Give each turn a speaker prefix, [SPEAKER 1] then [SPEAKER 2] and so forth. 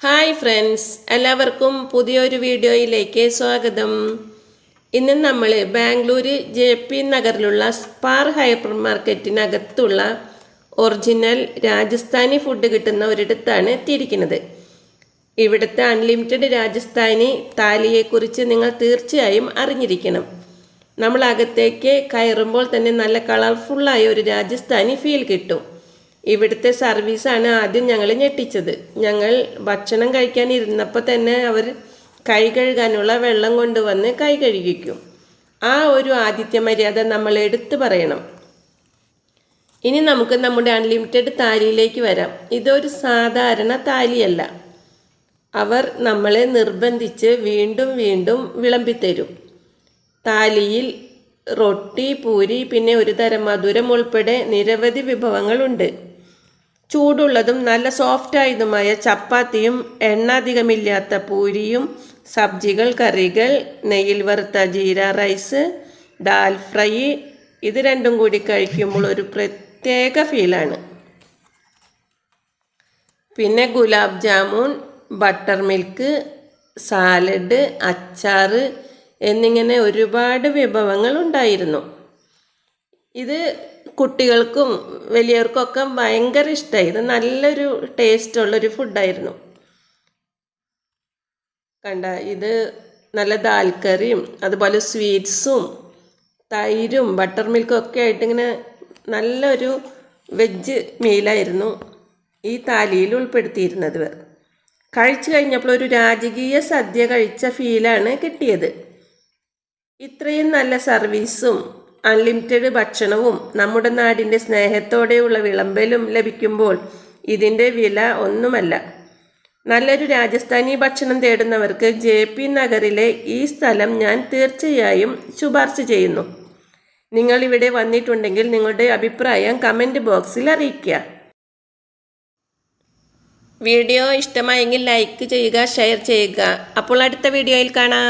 [SPEAKER 1] Hi friends, എല്ലാവർക്കും പുതിയൊരു വീഡിയോയിലേക്ക് സ്വാഗതം. ഇന്ന് നമ്മൾ ബാംഗ്ലൂർ JP നഗറിലുള്ള സ്പാർ ഹൈപ്പർ മാർക്കറ്റിനകത്തുള്ള ഒറിജിനൽ രാജസ്ഥാനി ഫുഡ് കിട്ടുന്ന ഒരിടത്താണ് എത്തിയിരിക്കുന്നത്. ഇവിടുത്തെ അൺലിമിറ്റഡ് രാജസ്ഥാനി താലിയെക്കുറിച്ച് നിങ്ങൾ തീർച്ചയായും അറിഞ്ഞിരിക്കണം. നമ്മൾ അകത്തേക്ക് കയറുമ്പോൾ തന്നെ നല്ല കളർഫുള്ളായ ഒരു രാജസ്ഥാനി ഫീൽ കിട്ടും. ഇവിടുത്തെ സർവീസാണ് ആദ്യം ഞങ്ങൾ ഞെട്ടിച്ചത്. ഞങ്ങൾ ഭക്ഷണം കഴിക്കാനിരുന്നപ്പോൾ തന്നെ അവർ കൈ കഴുകാനുള്ള വെള്ളം കൊണ്ടുവന്ന് കൈ കഴുകിക്കും. ആ ഒരു ആതിഥ്യ മര്യാദ നമ്മൾ എടുത്തു പറയണം. ഇനി നമുക്ക് നമ്മുടെ അൺലിമിറ്റഡ് താലിയിലേക്ക് വരാം. ഇതൊരു സാധാരണ താലിയല്ല. അവർ നമ്മളെ നിർബന്ധിച്ച് വീണ്ടും വീണ്ടും വിളമ്പിത്തരും. താലിയിൽ റൊട്ടി, പൂരി, പിന്നെ ഒരു തരം മധുരം ഉൾപ്പെടെ നിരവധി വിഭവങ്ങളുണ്ട്. ചൂടുള്ളതും നല്ല സോഫ്റ്റായതുമായ ചപ്പാത്തിയും എണ്ണ അധികമില്ലാത്ത പൂരിയും സബ്ജികൾ, കറികൾ, നെയ്യിൽ വറുത്ത ജീര റൈസ്, ദാൽ ഫ്രൈ, ഇത് രണ്ടും കൂടി കഴിക്കുമ്പോൾ ഒരു പ്രത്യേക ഫീലാണ്. പിന്നെ gulab jamun, butter milk, salad, അച്ചാർ എന്നിങ്ങനെ ഒരുപാട് വിഭവങ്ങൾ ഉണ്ടായിരുന്നു. ഇത് കുട്ടികൾക്കും വലിയവർക്കൊക്കെ ഭയങ്കര ഇഷ്ടമായി. ഇത് നല്ലൊരു ടേസ്റ്റുള്ളൊരു ഫുഡായിരുന്നു. കണ്ട, ഇത് നല്ല ദാൽ കറിയും അതുപോലെ സ്വീറ്റ്സും തൈരും ബട്ടർ മിൽക്കും ഒക്കെ ആയിട്ട് ഇങ്ങനെ നല്ലൊരു വെജ് മീലായിരുന്നു ഈ താലിയിൽ ഉൾപ്പെടുത്തിയിരുന്നത്. കഴിച്ചു കഴിഞ്ഞപ്പോൾ ഒരു രാജകീയ സദ്യ കഴിച്ച ഫീലാണ് കിട്ടിയത്. ഇത്രയും നല്ല സർവീസും അൺലിമിറ്റഡ് ഭക്ഷണവും നമ്മുടെ നാടിൻ്റെ സ്നേഹത്തോടെയുള്ള വിളമ്പലും ലഭിക്കുമ്പോൾ ഇതിൻ്റെ വില ഒന്നുമല്ല. നല്ലൊരു രാജസ്ഥാനി ഭക്ഷണം തേടുന്നവർക്ക് JP നഗറിലെ ഈ സ്ഥലം ഞാൻ തീർച്ചയായും ശുപാർശ ചെയ്യുന്നു. നിങ്ങളിവിടെ വന്നിട്ടുണ്ടെങ്കിൽ നിങ്ങളുടെ അഭിപ്രായം കമൻറ്റ് ബോക്സിൽ അറിയിക്കുക. വീഡിയോ ഇഷ്ടമായെങ്കിൽ ലൈക്ക് ചെയ്യുക, ഷെയർ ചെയ്യുക. അപ്പോൾ അടുത്ത വീഡിയോയിൽ കാണാം.